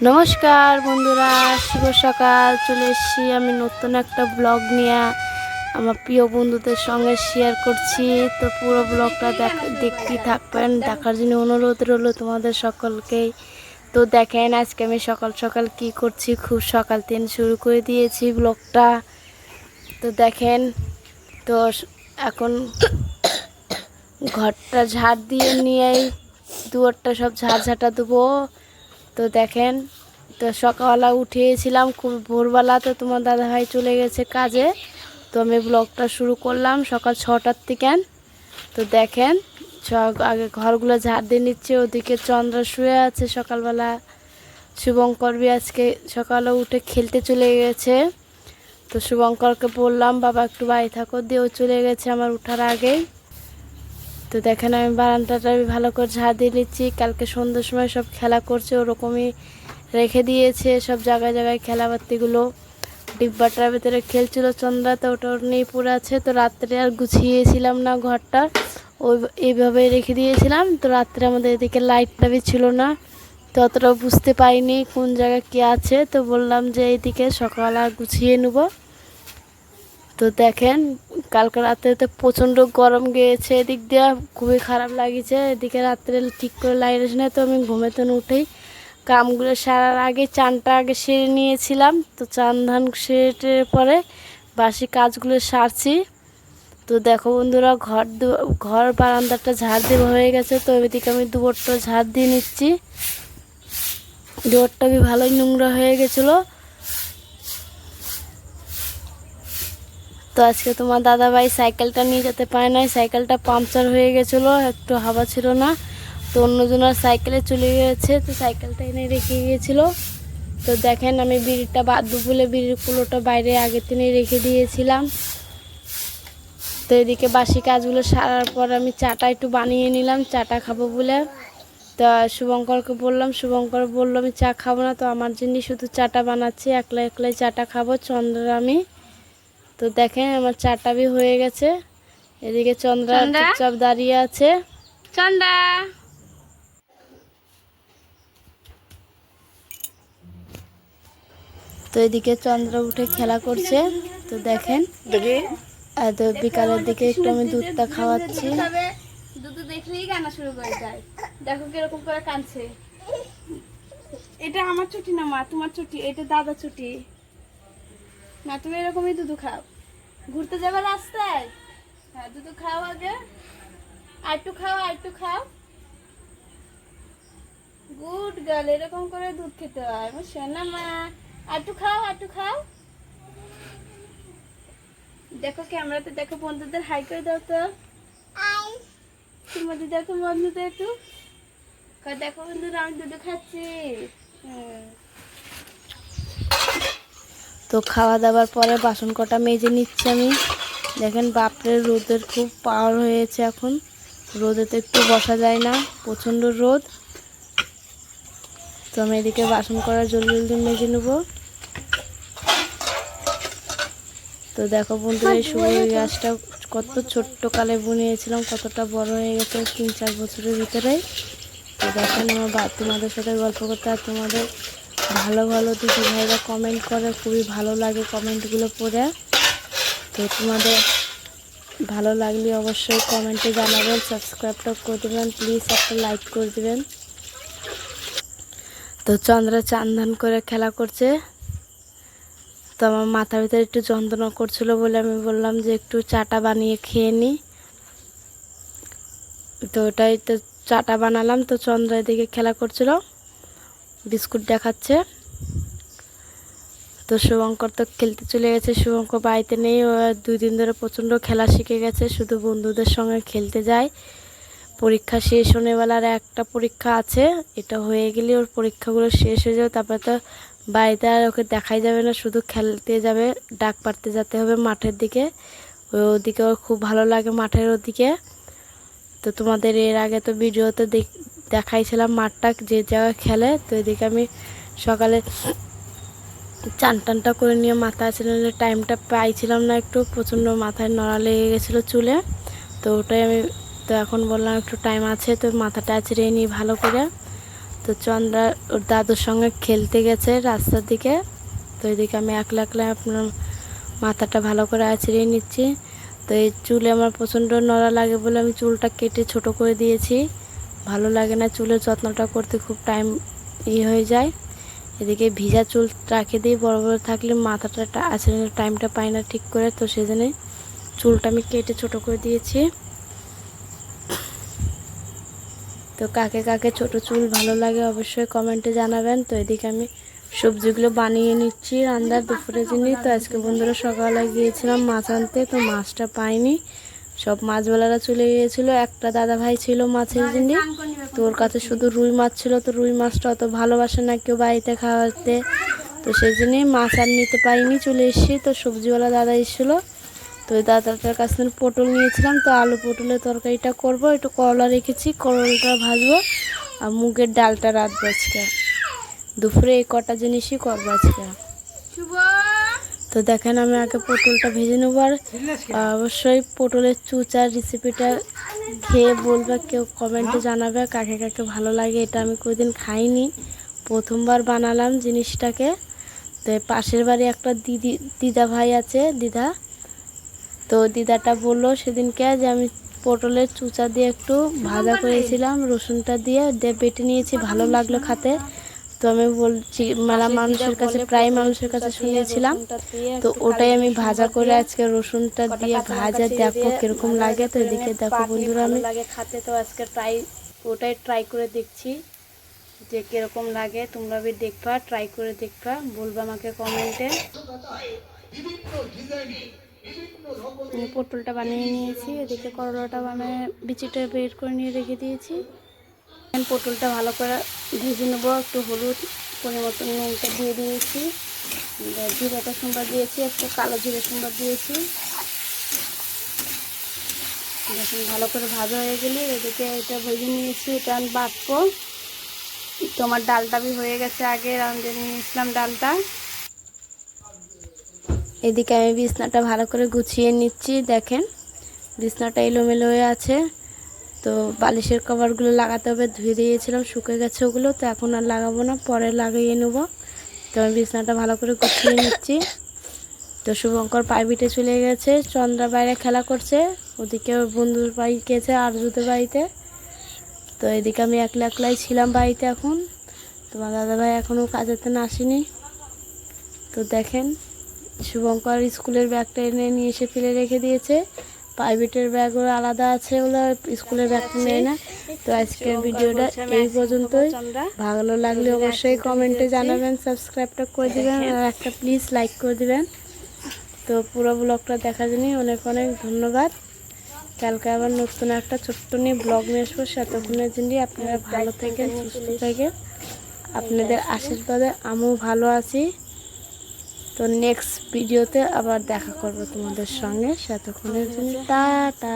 নমস্কার বন্ধুরা, শুভ সকাল। চলে এসেছি আমি নতুন একটা ব্লগ নিয়ে আমার প্রিয় বন্ধুদের সঙ্গে শেয়ার করছি। তো পুরো ব্লগটা দেখতেই থাকবেন, দেখার জন্য অনুরোধ রইল তোমাদের সকলকেই। তো দেখেন আজকে আমি সকাল সকাল কি করছি, খুব সকাল থেকে শুরু করে দিয়েছি ব্লগটা। তো দেখেন, তো এখন ঘরটা ঝাড় দিয়ে নিয়েই দুয়ারটা সব ঝাড় দেবো। তো দেখেন, তো সকালবেলা উঠেছিলাম খুব ভোরবেলা, তো তোমার দাদাভাই চলে গেছে কাজে। তো আমি ব্লগটা শুরু করলাম সকাল 6টার থেকে। তো দেখেন আগে ঘরগুলো ঝাড় দিয়ে নিচ্ছে, ওদিকে চন্দ্র শুয়ে আছে সকালবেলা। শুভঙ্কর বি আজকে সকালে উঠে খেলতে চলে গেছে। তো শুভঙ্করকে বললাম বাবা একটু বাড়ি থাকো, দিয়েও চলে গেছে আমার উঠার আগেই। তো দেখেন আমি বারান্দাটা ভালো করে ঝাড় দিয়ে নিচ্ছি। কালকে সন্ধ্যের সময় সব খেলা করছে, ওরকমই রেখে দিয়েছে সব জায়গায় জায়গায় খেলাপাতিগুলো। ডিব্বাটার ভিতরে খেলছিল চন্দ্রা, তো ওটা নিয়ে পড়ে আছে। তো রাত্রে আর গুছিয়েছিলাম না ঘরটা, ওই এইভাবেই রেখে দিয়েছিলাম। তো রাত্রে আমাদের এদিকে লাইটটা বি ছিল না, তো অতটা বুঝতে পারিনি কোন জায়গায় কী আছে। তো বললাম যে এইদিকে সকাল আর গুছিয়ে নেব। তো দেখেন কালকে রাত্রে তো প্রচণ্ড গরম গিয়েছে, এদিক দিয়ে খুবই খারাপ লাগিয়েছে। এদিকে রাত্রে ঠিক করে লাইট আসে না, তো আমি ঘুমেতে উঠেই কামগুলো সারার আগে চানটা আগে সেরে নিয়েছিলাম। তো চান ধান সেরে পরে বাসি কাজগুলো সারছি। তো দেখো বন্ধুরা, ঘর বারান্দাটা ঝাড় দেওয়া হয়ে গেছে। তো এদিকে আমি দুয়ারটা ঝাড় দিয়ে নিচ্ছি। দুয়ারটা বি ভালোই নোংরা হয়ে গেছিলো। তো আজকে তোমার দাদাভাই সাইকেলটা নিয়ে যেতে পারে নাই, সাইকেলটা পাংচার হয়ে গেছিলো, একটু হাওয়া ছিল না। তো অন্যজনের সাইকেলে চলে গেছে, তো সাইকেলটা এনে রেখে গিয়েছিলো। তো দেখেন আমি বিড়িটা বাঁধবো বলে বিড়ির কুলোটা বাইরে আগে থেকে রেখে দিয়েছিলাম। তো এদিকে বাসি কাজগুলো সারার পর আমি চাটা একটু বানিয়ে নিলাম, চাটা খাবো বলে। তা শুভঙ্করকে বললাম, শুভঙ্কর বললো আমি চা খাবো না, তো আমার জন্য শুধু চাটা বানাচ্ছি, একলা একলাই চাটা খাবো চন্দ্রার আমি। তো দেখেন আমার চাটা বি হয়ে গেছে। এদিকে চন্দ্রা চুপচাপ দাঁড়িয়ে আছে। চন্দ্রা, তো এদিকে চন্দ্রা উঠে খেলা করছে। তো দেখেন তো বিকালের দিকে একটু আমি দুধটা খাওয়াচ্ছি। দুধ দেখলেই কান্না শুরু করে যায়, দেখো কিরকম করে কাঁদছে। এটা আমার ছুটি না মা, তোমার ছুটি, এটা দাদা ছুটি না। তুমি এরকমই দুধ খাও, ঘুরতে যাবে রাস্তায়, হ্যাঁ দুধ খাও আগে, আরেকটু খাও আরেকটু খাও। গুড গার্ল, এরকম করে দুধ খেতে হয় আমার সোনা মা। আরেকটু খাও আরেকটু খাও। দেখো ক্যামেরাতে দেখো, বন্ধুদের হাই করে দাও তো, তোমাদের দেখো বন্ধুদের একটু দেখো বন্ধুরা আমি দুধ খাচ্ছি। তো খাওয়া দাওয়ার পরে বাসন কটা মেজে নিচ্ছি আমি। দেখেন বাপরে রোদের খুব পাওয়ার হয়েছে এখন, রোদেতে একটু বসা যায় না, প্রচণ্ড রোদ। তো আমি এদিকে বাসন করা জলদি জলদি মেজে নেব। তো দেখো বন্ধুরা এই সুবই গাছটা কত ছোট্ট কালে বুনিয়েছিলাম, কতটা বড় হয়ে গেছে 3-4 বছরের ভিতরে। তো দেখেন আমার তোমাদের সাথে গল্প করতে, আর তোমাদের ভালো ভালো দিদি ভাইরা কমেন্ট করে, খুবই ভালো লাগে কমেন্টগুলো পড়ে। তো তোমাদের ভালো লাগলে অবশ্যই কমেন্টে জানাবেন, সাবস্ক্রাইবটা করে দেবেন প্লিজ, একটা লাইক করে দেবেন। তো চন্দ্রা চান ধান করে খেলা করছে। তো আমার মাথার ভিতরে একটু যন্ত্রণা করছিল বলে আমি বললাম যে একটু চাটা বানিয়ে খেয়ে নিই। তো ওটাই তো চাটা বানালাম। তো চন্দ্রা এদিকে খেলা করছিল, বিস্কুট দেখাচ্ছে। তো শুভঙ্কর তো খেলতে চলে গেছে, শুভঙ্কর বাড়িতে নেই, ও 2 দিন ধরে প্রচণ্ড খেলা শিখে গেছে, শুধু বন্ধুদের সঙ্গে খেলতে যায়। পরীক্ষা শেষ হনেবেলার একটা পরীক্ষা আছে, এটা হয়ে গেলে ওর পরীক্ষাগুলো শেষ হয়ে যাবে, তারপরে তো বাড়িতে আর ওকে দেখাই যাবে না, শুধু খেলতে যাবে, ডাক পাড়তে যেতে হবে মাঠের দিকে। ওদিকে ওর খুব ভালো লাগে মাঠের ওদিকে। তো তোমাদের এর আগে তো ভিডিওতে দেখাইছিলাম মাঠটা যে জায়গায় খেলে। তো এদিকে আমি সকালে চান টানটা করে নিয়ে মাথা ছিলাম, টাইমটা পাইছিলাম না, একটু প্রচণ্ড মাথায় নড়া লেগে গেছিলো চুলে। তো ওটাই আমি, তো এখন বললাম একটু টাইম আছে, তো মাথাটা আছড়ে নিই ভালো করে। তো চন্দ্রা ওর দাদুর সঙ্গে খেলতে গেছে রাস্তার দিকে। তো এদিকে আমি একলা একলা আপনার মাথাটা ভালো করে আঁচড়িয়ে নিচ্ছি। তো এই চুলে আমার প্রচণ্ড নড়া লাগে বলে আমি চুলটা কেটে ছোট করে দিয়েছি। ভালো লাগে না, চুলের যত্নটা করতে খুব টাইম হয়ে যায়। এদিকে ভিজা চুল রাখে দিই, বড় বড় থাকলে মাথাটা আঁচড়ানোর টাইমটা পাই না ঠিক করে। তো সেজন্যই চুলটা আমি কেটে ছোট করে দিয়েছি। তো কাকে কাকে ছোট চুল ভালো লাগে অবশ্যই কমেন্টে জানাবেন। তো এদিকে আমি সবজিগুলো বানিয়ে নিচ্ছি রান্নার দুপুরের জন্য। তো আজকে বন্ধুরা সকালে গিয়েছিলাম মাছ আনতে, তো মাছটা পাইনি, সব মাছওয়ালারা চলে গিয়েছিলো। একটা দাদা ভাই ছিল মাছের জন্য, তো ওর কাছে শুধু রুই মাছ ছিল। তো রুই মাছটা অত ভালোবাসে না কেউ বাড়িতে খাওয়াতে, তো সেই জন্যই মাছ আর নিতে পারিনি, চলে এসেছি। তো সবজিওয়ালা দাদা এসেছিলো, তো ওই দাদাটার কাছ থেকে পটল নিয়েছিলাম। তো আলু পটলের তরকারিটা করব, একটু করলা রেখেছি, করলাটা ভাজবো, আর মুগের ডালটা রাঁধবো আজকে। দুপুরে এই কটা জিনিসই করবো আজকে। তো দেখেন আমি আগে পটলটা ভেজে নেবো। আর অবশ্যই পটলের চুচার রেসিপিটা খেয়ে বলবে, কেউ কমেন্টে জানাবে কাকে কাকে ভালো লাগে। এটা আমি কোনোদিন খাইনি, প্রথমবার বানালাম জিনিসটাকে। তো পাশের বাড়ি একটা দিদা ভাই আছে, দিদা, তো দিদাটা বললো সেদিনকে যে আমি পটলের চুচা দিয়ে একটু ভাজা করেছিলাম, রসুনটা দিয়ে বেটে নিয়েছি, ভালো লাগলো খেতে। তো আমি বলছি মেলা মানুষের কাছে, প্রায় মানুষের কাছে শুনেছিলাম, তো ওটাই আমি ভাজা করে আজকে রসুনটা দিয়ে ভাজা দেখো কিরকম লাগে। তো এদিকে দেখো বন্ধুরা আমি খাতে, তো আজকে ওটাই ট্রাই করে দেখছি যে কিরকম লাগে। তোমরা भी দেখবা, ট্রাই করে দেখবা, বলবা আমাকে কমেন্টে। পটলটা বানিয়ে নিয়েছি, এদিকে করলাটা বানিয়ে বিচিটা বের করে নিয়ে রেখে দিয়েছি। পটলটা ভালো করে ভেজে নেবো, একটু হলুদ পরিমতন নুনটা দিয়ে দিয়েছি, জিরাটা সম্বাদ দিয়েছি, একটু কালো জিরে সম্বাদ দিয়েছি। যখন ভালো করে ভাজা হয়ে গেলে এদিকে এটা ভেজে নিয়েছি, এটা আমি বাটবো। তোমার ডালটা হয়ে গেছে, আগে রাঁধে নিয়েছিলাম ডালটা। এদিকে আমি বিছনাটা ভালো করে গুছিয়ে নিচ্ছি। দেখেন বিছনাটা এলোমেলো হয়ে আছে, তো বালিশের কভারগুলো লাগাতে হবে, ধুয়ে দিয়েছিলাম, শুকিয়ে গেছে ওগুলো, তো এখন আর লাগাবো না, পরে লাগিয়ে নেবো। তো আমি বিছনাটা ভালো করে গুছিয়ে নিচ্ছি। তো শুভঙ্কর প্রাইভেটে চলে গেছে, চন্দ্রা বাইরে খেলা করছে, ওদিকে ওর বন্ধুর বাড়ি গেছে আর জুদের বাড়িতে। তো এদিকে আমি একলা একলাই ছিলাম বাড়িতে এখন। তোমার দাদাভাই এখনও কাজেতে না আসেনি। তো দেখেন শুভঙ্কর স্কুলের ব্যাগটা এনে নিয়ে এসে ফেলে রেখে দিয়েছে, প্রাইভেটের ব্যাগ ওর আলাদা আছে, ওগুলো স্কুলের ব্যাগটা নেয় না। তো আজকের ভিডিওটা এই পর্যন্তই, ভালো লাগলে অবশ্যই কমেন্টে জানাবেন, সাবস্ক্রাইবটা করে দেবেন, আর একটা প্লিজ লাইক করে দেবেন। তো পুরো ব্লগটা দেখার জন্য অনেক অনেক ধন্যবাদ। কালকে আবার নতুন একটা ছোট্ট নিয়ে ব্লগ নিয়ে আসবো, ততক্ষণের জন্য আপনারা ভালো থাকেন, সুস্থ থাকেন, আপনাদের আশীর্বাদে আমিও ভালো আছি। তো নেক্সট ভিডিওতে আবার দেখা করবো তোমাদের সঙ্গে, ততক্ষণের জন্য টাটা।